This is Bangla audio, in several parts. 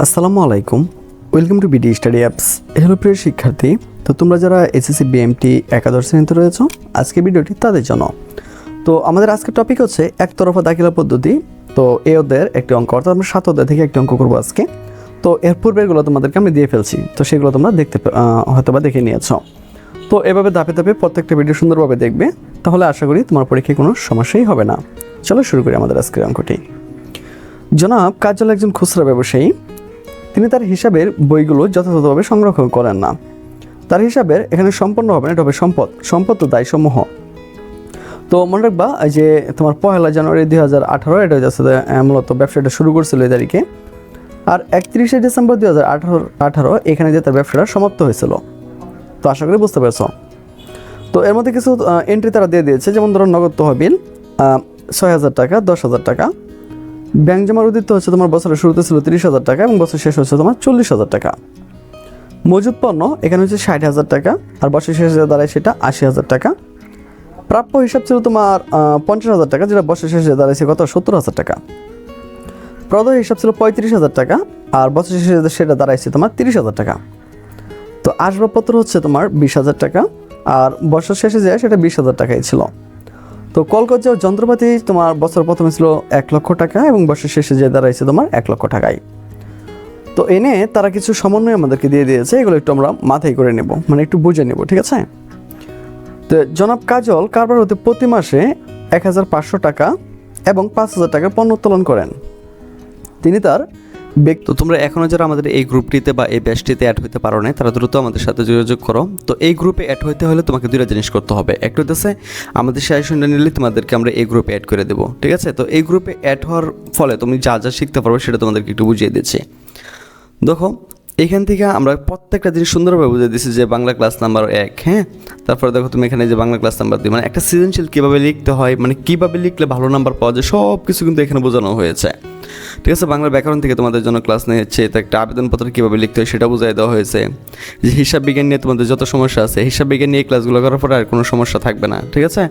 আসসালামু আলাইকুম, welcome to BD study apps. Hello প্রিয় শিক্ষার্থী, তো তোমরা যারা এসএসসি বিএমটি একাদশ শ্রেণীতে রয়েছো, আজকে ভিডিওটি তাদের জন্য। তো আমাদের আজকের টপিক হচ্ছে একতরফা দাখিলা পদ্ধতি। তো এই অধ্যায়ের একটি অঙ্ক, অর্থাৎ আমরা 7 অধ্যায় থেকে একটি অঙ্ক করবো আজকে। তো এর পূর্বেরগুলো তোমাদেরকে আমি দিয়ে ফেলছি, তো সেগুলো তোমরা হয়তো বা দেখে নিয়েছো। তো এভাবে ধাপে ধাপে প্রত্যেকটা ভিডিও সুন্দরভাবে দেখবে, তাহলে আশা করি তোমার পরীক্ষায় কোনো সমস্যাই হবে না। চলো শুরু করি আমাদের আজকের অঙ্কটি। জনাব কাজল একজন খুচরা ব্যবসায়ী। তিনি তার হিসাবের বইগুলো যথাযথভাবে সংরক্ষণ করেন না। তার হিসাবের এখানে সম্পন্ন হবে না, এটা হবে সম্পদ ও দায়সমূহ। তো মনে রাখবা যে তোমার 1 জানুয়ারি 2018 এটা যাচ্ছে মূলত ব্যবসাটা শুরু করছিল এই তারিখে, আর 31 ডিসেম্বর 2018 এখানে যে তার ব্যবসাটা সমাপ্ত হয়েছিল। তো আশা করি বুঝতে পেরেছ। তো এর মধ্যে কিছু এন্ট্রি তারা দিয়ে দিয়েছে, যেমন ধরো নগদ তহবিল 6,000 টাকা, 10,000 টাকা। ব্যাংক জমার উদ্দিত হচ্ছে তোমার বছরের শুরুতে ছিল 30,000 টাকা এবং বছর শেষ হচ্ছে তোমার 40,000 টাকা। মজুদ পণ্য এখানে হচ্ছে 60,000 টাকা, আর বছর শেষে দাঁড়ায় সেটা 80,000 টাকা। প্রাপ্য হিসাব ছিল তোমার 50,000 টাকা, যেটা বছর শেষে দাঁড়াইছে কত 70,000 টাকা। প্রদেয় হিসাব ছিল 35,000 টাকা, আর বছর শেষে সেটা দাঁড়াইছে তোমার 30,000 টাকা। তো আসবাবপত্র হচ্ছে তোমার 20,000 টাকা, আর বছর শেষে যায় সেটা 20,000 টাকাই ছিল। তো কলকাতা যন্ত্রপাতি তোমার বছর প্রথমে ছিল 1 লক্ষ টাকা এবং বছর শেষে যে দাঁড়াইছে তোমার 1 লক্ষ টাকায়। তো এনে তারা কিছু সমন্বয় আমাদেরকে দিয়ে দিয়েছে, এগুলো একটু আমরা মাথায় করে নেব, মানে একটু বুঝে নেব, ঠিক আছে। তো জনাব কাজল কারবার হতে প্রতি মাসে 1,500 টাকা এবং 5,000 টাকার পণ্য উত্তোলন করেন। তিনি তার তো তোমরা এখনও যারা আমাদের এই গ্রুপটিতে বা এই ব্যাচটিতে অ্যাড হতে পারো না, তারা দ্রুত আমাদের সাথে যোগাযোগ করো। তো এই গ্রুপে অ্যাড হতে হলে তোমাকে দুইটা জিনিস করতে হবে। একটা হচ্ছে আমাদের সাজেশনটা নিলে তোমাদেরকে আমরা এই গ্রুপে অ্যাড করে দেবো, ঠিক আছে। তো এই গ্রুপে অ্যাড হওয়ার ফলে তুমি যা যা শিখতে পারবে সেটা তোমাদেরকে একটু বুঝিয়ে দিচ্ছি। দেখো, এখান থেকে আমরা প্রত্যেকটা জিনিস সুন্দরভাবে বুঝিয়ে দিচ্ছি যে বাংলা ক্লাস নাম্বার 1, হ্যাঁ। তারপরে দেখো তুমি এখানে যে বাংলা ক্লাস নাম্বার 2, মানে একটা সৃজনশীল কীভাবে লিখতে হয়, মানে কীভাবে লিখলে ভালো নাম্বার পাওয়া যায়, সব কিছু কিন্তু এখানে বোঝানো হয়েছে, ঠিক আছে। বাংলা ব্যাকরণ থেকে তোমাদের জন্য ক্লাস নিয়েছে, তো একটা আবেদনপত্র কীভাবে লিখতে হয় সেটা বুঝিয়ে দেওয়া হয়েছে। যে হিসাব বিজ্ঞান নিয়ে তোমাদের যত সমস্যা আছে, হিসাব বিজ্ঞান নিয়ে ক্লাসগুলো করার পরে আর কোনো সমস্যা থাকবে না, ঠিক আছে।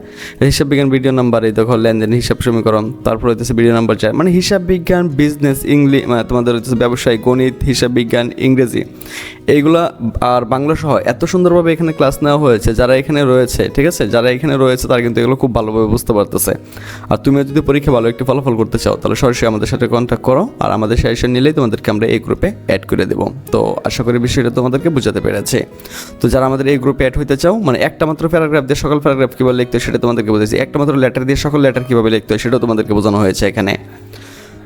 হিসাব বিজ্ঞান ভিডিও নাম্বার, এই দেখো লেনদেন হিসাব সমীকরণ, তারপর হচ্ছে ভিডিও নাম্বার 4, মানে হিসাব বিজ্ঞান, বিজনেস, ইংলিশ, তোমাদের হচ্ছে ব্যবসায়, গণিত, হিসাব বিজ্ঞান, ইংরেজি, এইগুলা আর বাংলা সহ এত সুন্দরভাবে এখানে ক্লাস নেওয়া হয়েছে। যারা এখানে রয়েছে, ঠিক আছে, যারা এখানে রয়েছে তারা কিন্তু এগুলো খুব ভালোভাবে বুঝতে পারতেছে। আর তুমিও যদি পরীক্ষা ভালো একটি ফলাফল করতে চাও, তাহলে সরাসরি আমাদের সাথে কন্ট্যাক্ট করো, আর আমাদের সাজেশন নিলেই তোমাদেরকে আমরা এই গ্রুপে অ্যাড করে দেবো। তো আশা করি বিষয়টা তোমাদেরকে বোঝাতে পেরেছে। তো যারা আমাদের এই গ্রুপে অ্যাড হতে চাও, মানে একটা মাত্র প্যারাগ্রাফ দিয়ে সকল প্যারাগ্রাফ কীভাবে লিখতে হয় সেটা তোমাদেরকে বুঝেছি, একটা মাত্র লেটার দিয়ে সকল লেটার কীভাবে লিখতে হয় সেটাও তোমাদেরকে বোঝানো হয়েছে এখানে।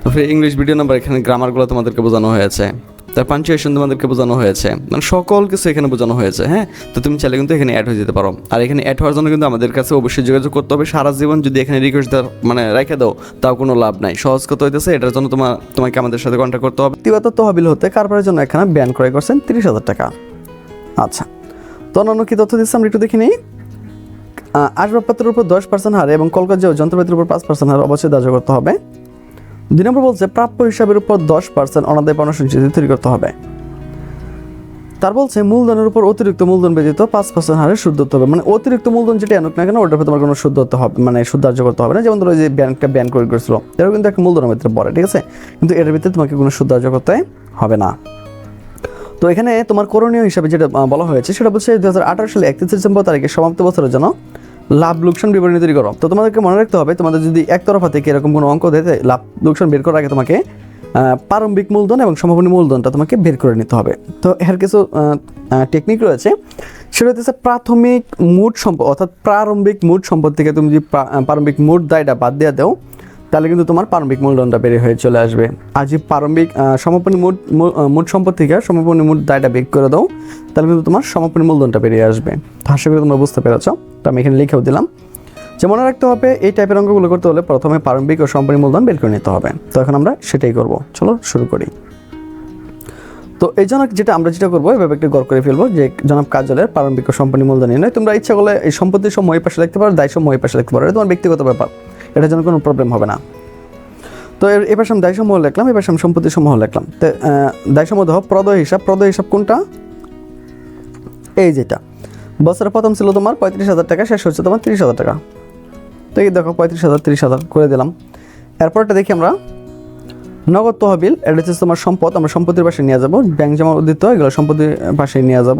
তো ফির ইংলিশ ভিডিও নাম্বার, এখানে গ্রামারগুলো তোমাদেরকে বোঝানো হয়েছে, তার পাঞ্চুয়েশন তোমাদেরকে বোঝানো হয়েছে, মানে সকল কিছু এখানে বোঝানো হয়েছে, হ্যাঁ। তো তুমি চাইলে কিন্তু এখানে অ্যাড হয়ে যেতে পারো। আর এখানে অ্যাড হওয়ার জন্য কিন্তু আমাদের কাছে অবশ্যই যোগাযোগ করতে হবে। সারা জীবন যদি এখানে রিকোয়েস্ট মানে রেখে দাও, তাও কোনো লাভ নাই। সহজ কথা হইতেছে, এটার জন্য তোমাকে আমাদের সাথে কন্ট্যাক্ট করতে হবে। ব্যক্তিগত তহবিল হতে কারবারের জন্য এখানে ব্যান ক্রয় করছেন 30,000 টাকা। আচ্ছা, তো অন্যান্য কি তথ্য দিচ্ছে আমরা একটু দেখে নিই। আসবাবপত্রের উপর 10% হারে এবং কলকাতা যন্ত্রপাতির উপর 5% হার অবশ্যই ধার্য করতে হবে। 2 নম্বর বলছে প্রাপ্য হিসাবের উপর 10% অনাদায় পাওনা সঞ্চিতি তৈরি করতে হবে। তার বলছে মূলধনের উপর অতিরিক্ত মূলধন ব্যতীত 5% হারে সুদ ধরতে হবে। মানে অতিরিক্ত মূলধন যেটা আনুক না কেন, ওটার উপর তোমার কোনো সুদ ধরতে হবে, মানে সুদ ধার্য করতে হবে না। যেমন ধরো যে ব্যাংকটা ব্যান করে করেছিল, এটাও কিন্তু একটা মূলধনের ভিতরে পড়ে, ঠিক আছে, কিন্তু এটার ভিতরে তোমাকে কোনো সুদ ধার্য করতে হবে না। তো এখানে তোমার করণীয় হিসাবে যেটা বলা হয়েছে সেটা বলছে 2018 সালে 31 ডিসেম্বর তারিখে সমাপ্ত বছরের জন্য লাভ লোকসান বিবরণী তৈরি করো। তো তোমাদেরকে মনে রাখতে হবে, তোমাদের যদি একতরফা থেকে এরকম কোনো অঙ্ক দেয়, লাভ লোকসান বের করার আগে তোমাকে প্রারম্ভিক মূলধন এবং সমাপনী মূলধনটা তোমাকে বের করে নিতে হবে। তো এর কিছু টেকনিক রয়েছে, সেটা হচ্ছে প্রাথমিক মোট সম্পদ, অর্থাৎ প্রারম্ভিক মোট সম্পদ থেকে তুমি যদি প্রারম্ভিক মোট দায়টা বাদ দিয়ে দাও, তাহলে কিন্তু তোমার প্রারম্ভিক মূলধনটা বের হয়ে চলে আসবে। আর যে প্রারম্ভিক সমাপনী মোট সম্পদ থেকে সমাপনী মোট দায়টা বের করে দাও, তাহলে কিন্তু তোমার সমাপনী মূলধনটা বেরিয়ে আসবে। তো আশা করি তোমরা বুঝতে পেরেছ। তো আমি এখানে লিখেও দিলাম যে মনে রাখতে হবে এই টাইপের অঙ্কগুলো করতে হলে প্রথমে প্রারম্ভিক ও সমাপনী মূলধন বের করে নিতে হবে। তো এখন আমরা সেটাই করব, চলো শুরু করি। তো এই জন্য আমরা যেটা করবো, এভাবে একটু গড় করে ফেলবো যে জনাব কাজলের প্রারম্ভিক ও সমাপনী মূলধন নিয়ে নয়। তোমরা ইচ্ছা করলে এই সম্পত্তির সময় এই পাশে লিখতে পারো, দায় সময় এই পাশে লিখতে পারো, এটা তোমার ব্যক্তিগত ব্যাপার, এটার জন্য কোনো প্রবলেম হবে না। তো এবার আমি দায় সমূহ লিখলাম, এবার আমি সম্পত্তি সমূহ লিখলাম। তো দায় সমূহ দেখো, প্রদেয় হিসাব কোনটা, এই যেটা বছরের প্রথম ছিল তোমার 35,000 টাকা, শেষ হচ্ছে তোমার 30,000 টাকা। তো এই দেখো 35,000 30,000 করে দিলাম। এরপরটা দেখি আমরা নগদ তহবিল এটা হচ্ছে তোমার সম্পদ, আমরা সম্পত্তির পাশে নিয়ে যাব, ব্যাংক জমা উদ্দিত এগুলো সম্পত্তির পাশে নিয়ে যাব,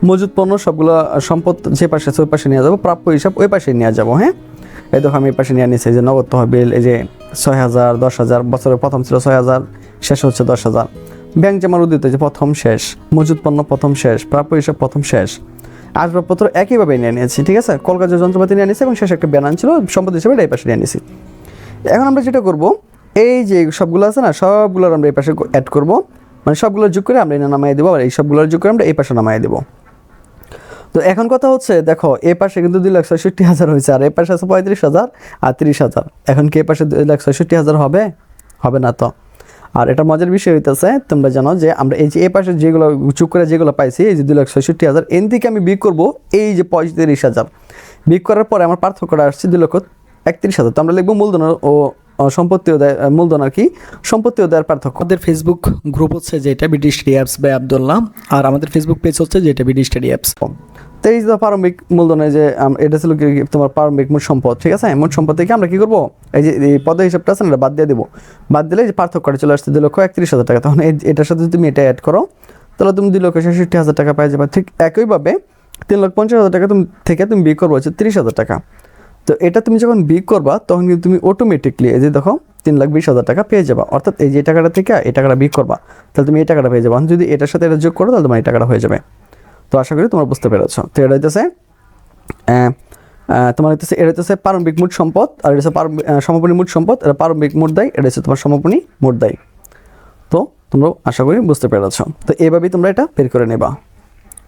মজুদ পণ্য সবগুলো সম্পদ যে পাশে আছে ওই পাশে নিয়ে যাব, প্রাপ্য হিসাব ওই পাশে নিয়ে যাব। হ্যাঁ, এই দেখো আমি এই পাশে নিয়ে নিয়েছি, এই যে নগদ তহবিল, এই যে 6,000, 10,000, বছরের প্রথম ছিল 6,000, শেষ হচ্ছে 10,000, ব্যাংক জমার উদ্দিত যে প্রথম শেষ, মজুদ পণ্য প্রথম শেষ, প্রাপ্য হিসাব প্রথম শেষ, আসবাবপত্র একইভাবে নিয়ে নিয়েছি। ঠিক আছে, কলকাতার যন্ত্রপাতি নিয়ে নিয়েছি এবং শেষে একটা ব্যানার ছিল সম্পদ হিসেবে এটা এই পাশে নিয়ে নিয়েছি। এখন আমরা যেটা করব, এই যে সবগুলো আছে না, সবগুলোর আমরা এই পাশে অ্যাড করব, মানে সবগুলো যোগ করে আমরা এনে নামাই দেবো, আর এই সবগুলোর যোগ করে আমরা এই পাশে নামাই দেবো। তো এখন কথা হচ্ছে, দেখো এ পাশে কিন্তু 2,66,000 হয়েছে, আর এ পাশে আছে 35,000 আর 30,000। এখন কি এ পাশে 2,66,000 হবে? হবে না তো। আর এটা মজার বিষয় হইতেছে, তোমরা জানো যে আমরা এই যে এ পাশে যেগুলো যোগ করে যেগুলো পাইছি, এই যে 2,66,000, এন থেকে আমি বিয়োগ করবো এই যে 35,000, বিয়োগ করার পরে আমার পার্থক্যটা আসছে 2,31,000। তো আমরা লিখবো মূলধন ও সম্পত্তি অধ্যায়, মূলধন আর কি সম্পত্তি অধ্যায়ের পার্থক্য। আমাদের ফেসবুক গ্রুপ হচ্ছে যেটা BD study apps by Abdullah, আর আমাদের ফেসবুক পেজ হচ্ছে যেটা বিডি স্টাডি অ্যাপস। তো এই যে প্রারম্ভিক মূলধনে যে এটা ছিল কি তোমার প্রারম্ভিক মোট সম্পদ। ঠিক আছে, মোট সম্পদ থেকে আমরা কি করবো, এই যে এই পদের হিসাবটা আছে না, এটা বাদ দিয়ে দেবো। বাদ দিলে যে পার্থক্যটা চলে আসছে 2,31,000 টাকা। তখন এটার সাথে তুমি এটা অ্যাড করো, তাহলে তুমি 2,66,000 টাকা পাই যাবে। ঠিক একইভাবে 3,50,000 টাকা থেকে তুমি বিয়োগ করবো হচ্ছে 30,000 টাকা। তো এটা তুমি যখন বিয়োগ করবা তখন কিন্তু তুমি অটোমেটিকলি এই যে দেখো 3,20,000 টাকা পেয়ে যাবা। অর্থাৎ এই যে টাকাটা থেকে এই টাকাটা বিয়োগ করবা, তাহলে তুমি এই টাকাটা পেয়ে যাবা। যদি এটার সাথে এটা যোগ করো তাহলে তোমার এই টাকাটা হয়ে যাবে। তো আশা করি তোমরা বুঝতে পেরেছো। তো এটা হইতেছে তোমার এটা হচ্ছে প্রারম্ভিক মোট সম্পদ, আর এটা হচ্ছে সমাপনী মোট সম্পদ, এটা প্রারম্ভিক মোট দায়, এটা হচ্ছে তোমার সমাপনী মোট দায়। তো তোমরা আশা করি বুঝতে পেরেছো। তো এইভাবেই তোমরা এটা বের করে নেবা।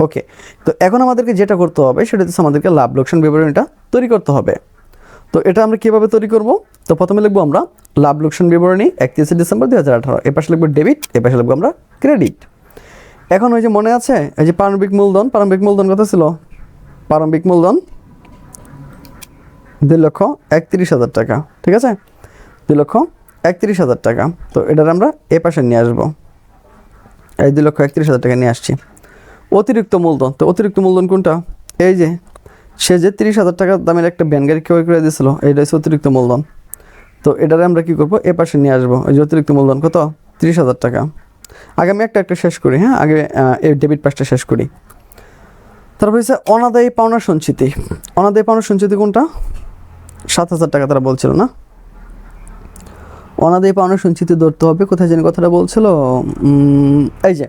ওকে, তো এখন আমাদেরকে যেটা করতে হবে সেটা হচ্ছে আমাদেরকে লাভ লোকসান বিবরণীটা তৈরি করতে হবে। তো এটা আমরা কীভাবে তৈরি করব? তো প্রথমে লিখবো আমরা লাভ লোকসান বিবরণী 31 ডিসেম্বর 2018, এ পাশে লিখবো ডেবিট, এ পাশে লিখবো আমরা ক্রেডিট। এখন ওই যে মনে আছে এই যে প্রারম্ভিক মূলধন কত ছিল? প্রারম্ভিক মূলধন 2,31,000 টাকা। ঠিক আছে, 2,31,000 টাকা। তো এটার আমরা এ পাশে নিয়ে আসবো, এই 2,31,000 টাকা নিয়ে আসছি। অতিরিক্ত মূলধন, তো অতিরিক্ত মূলধন কোনটা? এই যে সে যে 30,000 টাকা দামের একটা ভ্যান গাড়ি ক্রয় করে দিয়েছিল, এইটা হচ্ছে অতিরিক্ত মূলধন। তো এটারে আমরা কী করবো, এ পাশে নিয়ে আসবো। এই যে অতিরিক্ত মূলধন কত? 30,000 টাকা। আগে আমি একটা শেষ করি। হ্যাঁ, আগে এই ডেবিট পাশটা শেষ করি। তারপর হচ্ছে অনাদায়ী পাওনা সঞ্চিতি। অনাদায়ী পাওনা সঞ্চিতি কোনটা? 7,000 টাকা তারা বলছিল না? অনাদায়ী পাওনা সঞ্চিতি ধরতে হবে, কোথায় জানি কথাটা বলছিল, এই যে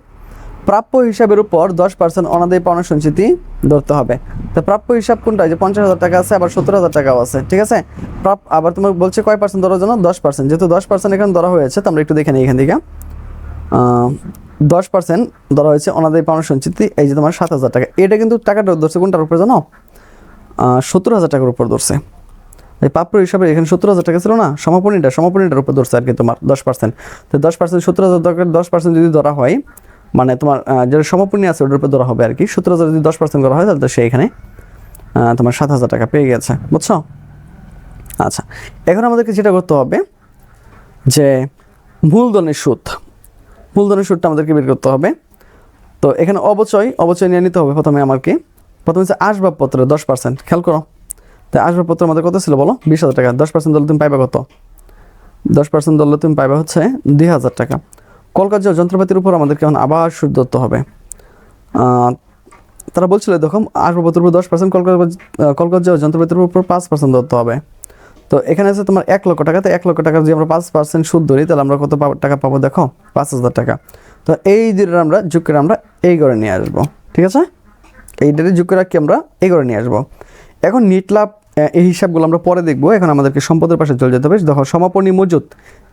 প্রাপ্য হিসাবের উপর 10% অনাদায়ী পাওনা সঞ্চিতি ধরতে হবে। তো প্রাপ্য হিসাব কোনটা? যে 50,000 টাকা আছে, আবার 70,000 টাকাও আছে। ঠিক আছে, আবার তোমার বলছে কয় পার্সেন্ট ধরার জন্য? 10%। যেহেতু 10% এখানে ধরা হয়েছে, তো আমরা একটু দেখে নিই এখান থেকে। 10% ধরা হয়েছে অনাদায়ী পাওনা সঞ্চিতি, এই যে তোমার 7,000 টাকা। এটা কিন্তু টাকাটা ধরছে কোনটার উপরে জানো? 70,000 টাকার উপর ধরছে। এই প্রাপ্য হিসাবে এখানে 70,000 টাকা ছিল না, সমাপনীটার উপর ধরছে আর কি তোমার 10%। তো 10% 70,000 টাকার 10% যদি ধরা হয়, মানে তোমার যেটা সমাপনী আছে ওটার উপর ধরা হবে আর কি। 70,000 যদি 10% করা হয় তাহলে তো সে এখানে তোমার 7,000 টাকা পেয়ে গেছে, বুঝছো? আচ্ছা, এখন আমাদেরকে যেটা করতে হবে যে মূলধনের সুদটা আমাদেরকে বের করতে হবে। তো এখানে অবচয় নিয়ে নিতে হবে প্রথমে আমাকে। প্রথমে হচ্ছে আসবাবপত্রের 10%, খেয়াল করো। তাই আসবাবপত্র আমাদের কত ছিল বলো? 20,000 টাকা। 10% ধরলে তুমি পাইবা কত? 10% ধরলে তুমি পাইবা হচ্ছে 2,000 টাকা। কলকাতা যন্ত্রপাতির উপর আমাদেরকে এখন আবার সুদ ধরতে হবে। তারা বলছিল দেখো আসবাবপত্রের উপর 10%, কলকাতা যন্ত্রপাতির উপর 5% ধরতে হবে। তো এখানে আছে তোমার 1 লক্ষ টাকা। তো 1 লক্ষ টাকা যদি আমরা 5% সুদ ধরি তাহলে আমরা কত টাকা পাবো দেখো? 5,000 টাকা। তো এই দুটোর আমরা যোগ করে আমরা এই করে নিয়ে আসবো। ঠিক আছে, এই দুটো যোগ করে রাখি আমরা এই করে নিয়ে আসবো। এখন নিট লাভ এই হিসাবগুলো আমরা পরে দেখবো। এখন আমাদেরকে সম্পদের পাশে চলে যেতে হবে। দেখো সমাপনী মজুদ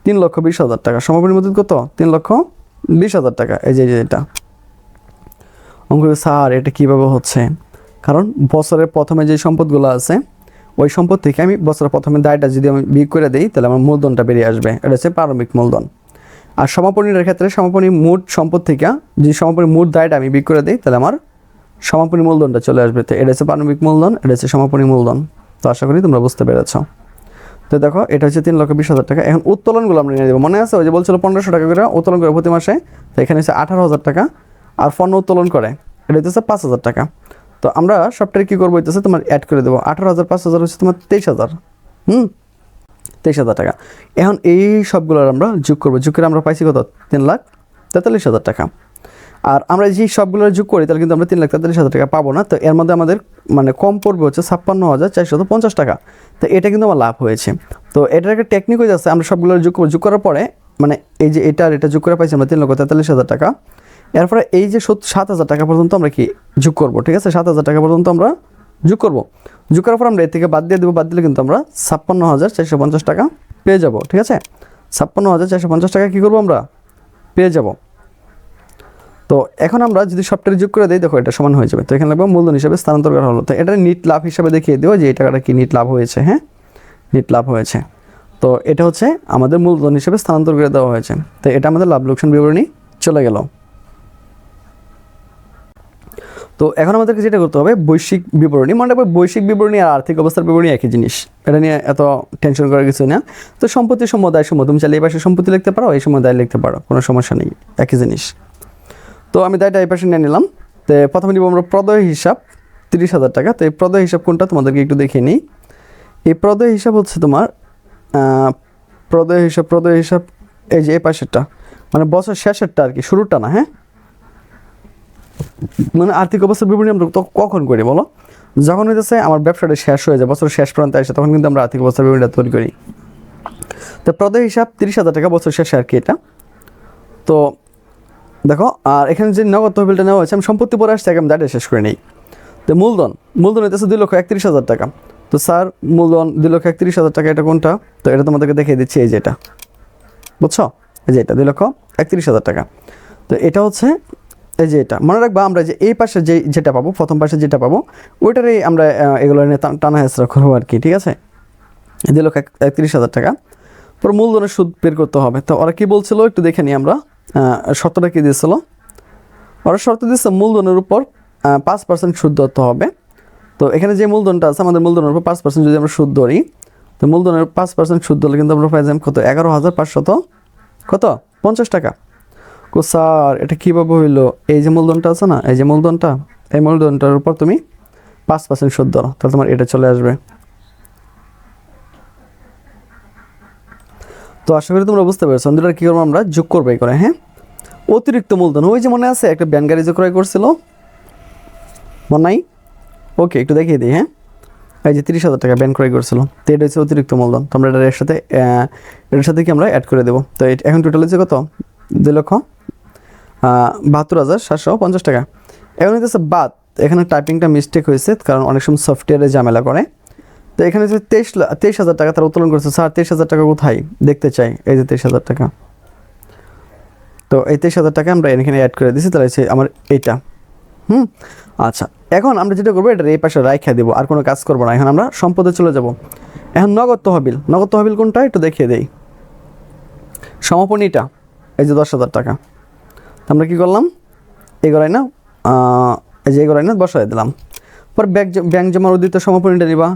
3,20,000 টাকা। সমাপনী মজুদ কত? 3,20,000 টাকা। এই যে এটা অঙ্ক, স্যার এটা কীভাবে হচ্ছে? কারণ বছরের প্রথমে যে সম্পদগুলো আছে ওই সম্পদ থেকে আমি বছরের প্রথমে দায়টা যদি আমি বিয়োগ করে দিই তাহলে আমার মূলধনটা বেরিয়ে আসবে। এটা হচ্ছে প্রারম্ভিক মূলধন। আর সমাপনীর ক্ষেত্রে সমাপনী মোট সম্পদ থেকে যদি সমাপনী মোট দায়টা আমি বিয়োগ করে দিই তাহলে আমার সমাপনী মূলধনটা চলে আসবে। তো এটা হচ্ছে প্রারম্ভিক মূলধন, এটা হচ্ছে সমাপনী মূলধন। তো আশা করি তোমরা বুঝতে পেরেছ। তো দেখো এটা হচ্ছে 3,20,000 টাকা। এখন উত্তোলনগুলো আমরা নিয়ে দেবো। মনে আছে ওই যে বলছিল 1,500 টাকা করে উত্তোলন করে প্রতি মাসে। তো এখানে হচ্ছে 18,000 টাকা। আর পণ্য উত্তোলন করে এটা হচ্ছে 5,000 টাকা। তো আমরা সবটাই কী করবো হইতেছে তোমার অ্যাড করে দেবো। 18,000 5,000 হচ্ছে তোমার 23,000। 23,000 টাকা। এখন এই সবগুলোর আমরা যোগ করবো, যোগ করে আমরা পাইছি কত 3,43,000 টাকা। আর আমরা যে সবগুলো যোগ করি তাহলে কিন্তু আমরা 3,43,000 টাকা পাবো না। তো এর মধ্যে আমাদের মানে কম পড়বে হচ্ছে 56,450 টাকা। তো এটা কিন্তু আমার লাভ হয়েছে। তো এটার একটা টেকনিক হয়ে যাচ্ছে, আমরা সবগুলো যোগ করবো, যোগ করার পরে মানে এই যে এটা আর এটা যোগ করে পাইছি আমরা 3,43,000 টাকা। এরপরে এই যে 7,000 টাকা পর্যন্ত আমরা কি যোগ করবো, ঠিক আছে, 7,000 টাকা পর্যন্ত আমরা যোগ করবো। যোগ করার পর আমরা এর থেকে বাদ দিয়ে দেবো, বাদ দিলে কিন্তু আমরা 56,450 টাকা পেয়ে যাব, ঠিক আছে। 56,450 টাকা কী করবো আমরা পেয়ে যাব। তো এখন আমরা যদি সবটাই যোগ করে দিই, দেখো এটা সমান হয়ে যাবে। তো এখানে লাগবে মূলধন হিসাবে স্থানান্তর করা হলো। তো এটা নিট লাভ হিসাবে দেখিয়ে দেবো যে এই টাকাটা কি নিট লাভ হয়েছে। হ্যাঁ, নিট লাভ হয়েছে। তো এটা হচ্ছে আমাদের মূলধন হিসেবে স্থানান্তর করে দেওয়া হয়েছে। তো এটা আমাদের লাভ লোকসান বিবরণী চলে গেল। তো এখন আমাদেরকে যেটা করতে হবে বৈশ্বিক বিবরণী, মনে রাখবে বৈশ্বিক বিবরণী আর আর্থিক অবস্থার বিবরণী একই জিনিস, এটা নিয়ে এত টেনশন করার কিছু না। তো সম্পত্তি সমূহ দায় সমূহ তুমি চাইলে এই পাশে সম্পত্তি লিখতে পারো, এই সময় দায় লিখতে পারো, কোনো সমস্যা নেই, একই জিনিস। তো আমি দায়টা এই পাশে নিয়ে নিলাম। তো প্রথমে নিব আমরা প্রদেয় হিসাব 30,000 টাকা। তো এই প্রদেয় হিসাব কোনটা তোমাদেরকে একটু দেখিয়ে নিই। এই প্রদেয় হিসাব হচ্ছে তোমার প্রদেয় হিসাব এই যে এই পাশেরটা, মানে বছর শেষেরটা আর কি, শুরুটা না। হ্যাঁ, মানে আর্থিক অবস্থার বিবরণী আমরা তো কখন করি বলো, যখন হইতেছে আমার ব্যবসাটা শেষ হয়ে যায়, বছর শেষ প্রান্তে আসে, তখন কিন্তু আমরা আর্থিক অবস্থার বিবরণীটা তৈরি করি। তো প্রদেয় হিসাব 30,000 টাকা বছর শেষে আর কি এটা। তো দেখো, আর এখানে যে নগদ তহবিলটা নেওয়া হয়েছে, আমি সম্পত্তি পরে আসছে, আমি দায়টা শেষ করে নিই। তো মূলধন হইতেছে 2,31,000 টাকা। তো স্যার মূলধন 2,31,000 টাকা, এটা কোনটা? তো এটা তোমাদেরকে দেখিয়ে দিচ্ছি, এই যে এটা, বুঝছো, এই যে এটা 2,31,000 টাকা। তো এটা হচ্ছে এই যে এটা, মনে রাখবা আমরা যে এই পাশে যেটা পাবো, প্রথম পাশে যেটা পাবো ওইটারই আমরা এগুলো নিয়ে টানা হেঁচড়া করবো আর কি, ঠিক আছে। 2,31,000 টাকা। পর মূলধনের সুদ বের করতে হবে। তো ওরা কী বলছিল একটু দেখে নিই আমরা, শর্তটা কী দিয়েছিল। ওরা শর্ত দিচ্ছে মূলধনের উপর 5% সুদ ধরতে হবে। তো এখানে যে মূলধনটা আছে, আমাদের মূলধনের উপর 5% যদি আমরা সুদ ধরি, তো মূলধনের 5% সুদ ধরলে কিন্তু আমরা পাই যাই কত 11,550 টাকা। স্যার এটা কীভাবে হইলো? এই যে মূলধনটা আছে না, এই যে মূলধনটা, এই মূলধনটার উপর তুমি 5% সুদ ধরো, তাহলে তোমার এটা চলে আসবে। তো আশা করি তোমরা বুঝতে পেরেছো। দুটোর কী করবো আমরা যোগ করবো এই করে। হ্যাঁ, অতিরিক্ত মূলধন, ওই যে মনে আছে একটা ব্যান গাড়ি যে ক্রয় করছিল, মনে নাই? ওকে, একটু দেখিয়ে দিই। হ্যাঁ, এই যে 30,000 টাকা ব্যান ক্রয় করছিল, তো এটা হচ্ছে অতিরিক্ত মূলধন। তো আমরা এটার সাথে কি আমরা অ্যাড করে দেবো। তো এখন টোটাল হচ্ছে কত 2,72,750 টাকা। এখন হচ্ছে বাদ, এখানে টাইপিংটা মিস্টেক হয়েছে, কারণ অনেক সময় সফটওয়্যারে ঝামেলা করে। তো এখানে হচ্ছে 23,000 টাকা তারা উত্তোলন করছে। স্যার 23,000 টাকা কোথায় দেখতে চাই, এই যে 23,000 টাকা। তো এই 23,000 টাকা আমরা এখানে অ্যাড করে দিচ্ছি, তাহলে হচ্ছে আমার এইটা। আচ্ছা, এখন আমরা যেটা করবো এটা এই পাশে রাইখা দেবো, আর কোনো কাজ করবো না। এখন আমরা সম্পদে চলে যাব। এখন নগদ তহবিল কোনটা একটু দেখিয়ে দেই। সমাপনীটা এই যে 10,000 টাকা। আমরা কি করলাম, এগোরাই না, এই যে এগোরাই না বসাই দিলাম। পর ব্যাংক জমার উদ্দিত সমাপনীটা নিবা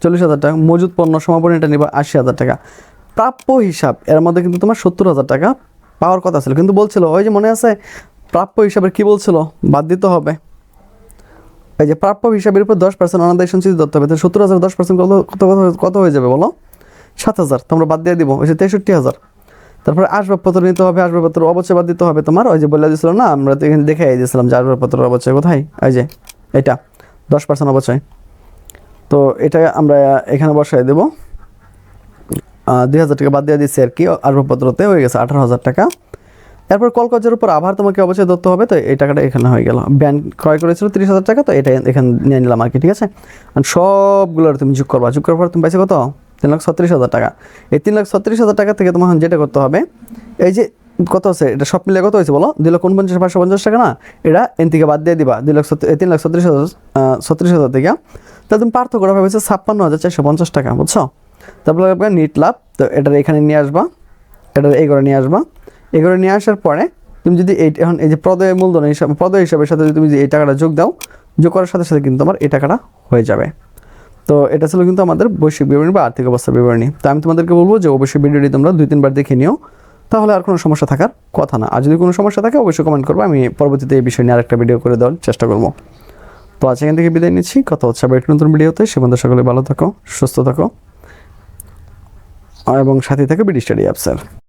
40,000 টাকা। মজুদ পণ্য সমাপনীটা নিবা 80,000 টাকা। প্রাপ্য হিসাব এর মধ্যে কিন্তু তোমার 70,000 টাকা পাওয়ার কথা ছিল, কিন্তু বলছিল ওই যে মনে আছে প্রাপ্য হিসাবের কি বলছিল, বাদ দিতে হবে। এই যে প্রাপ্য হিসাবের উপর 10% অনাদায় সঞ্চিত ধরতে হবে। তো 70,000 10% কত হয়ে যাবে বলো? 7,000। তোমরা বাদ দিয়ে দিব, ওই যে 63,000। তারপরে আসবাবপত্র নিতে হবে, আসবাবপত্র অবশ্যই বাদ দিতে হবে তোমার। ওই যে বলে দিয়েছিল না, আমরা তো এখানে দেখে দিয়েছিলাম যে আসবাবপত্র অবশ্যই কোথায়, এই যে এটা 10% অবশ্যই। তো এটা আমরা এখানে বসাই দেবো। 2,000 টাকা বাদ দিয়ে দিচ্ছি আর কি, আসবাবপত্রতে হয়ে গেছে 18,000 টাকা। এরপর কলকাজের উপর আবার তোমাকে অবশ্যই ধরতে হবে। তো এই টাকাটা এখানে হয়ে গেল। ব্যাংক ক্রয় করেছিল 30,000 টাকা, তো এটা এখানে নিয়ে নিলাম আর কি, ঠিক আছে। আর সবগুলোর তুমি যোগ করবা, যোগ করার পর তুমি পাইছো কত 3,36,000 টাকা। এই 3,36,000 টাকা থেকে তোমার যেটা করতে হবে, এই যে কত আছে এটা সব মিলে কত হয়েছে বলো, 2,49,550 টাকা না, এটা এন থেকে বাদ দিয়ে দিবা 3,36,000 থেকে। তাহলে তুমি পার্থক্য করা হয়েছে 56,450 টাকা, বুঝছো। তারপরে নিট লাভ, তো এটার এখানে নিয়ে আসবা, এটার এই করে নিয়ে আসবা। এগুলো নিয়ে আসার পরে তুমি যদি এখন এই যে প্রদেয় মূলধন হিসাবে, প্রদেয় হিসাবের সাথে যদি তুমি এই টাকাটা যোগ দাও, যোগ করার সাথে সাথে কিন্তু তোমার এই টাকাটা হয়ে যাবে। তো এটা ছিল কিন্তু আমাদের বৈশ্বিক বিবরণী বা আর্থিক অবস্থার বিবরণী। তো আমি তোমাদেরকে বলবো যে অবশ্যই ভিডিওটি তোমরা 2-3 বার দেখে নিও, তাহলে আর কোনো সমস্যা থাকার কথা না। আর যদি কোনো সমস্যা থাকে অবশ্যই কমেন্ট করবো, আমি পরবর্তীতে এই বিষয় নিয়ে আরেকটা ভিডিও করে দেওয়ার চেষ্টা করবো। তো আজ এখান থেকে বিদায় নিচ্ছি, কথা হচ্ছে আবার একটা নতুন ভিডিওতে। সে বন্ধু সকলে ভালো থাকো, সুস্থ থাকো। এবং সাথে থাকে বিডি স্টাডি অ্যাপসের।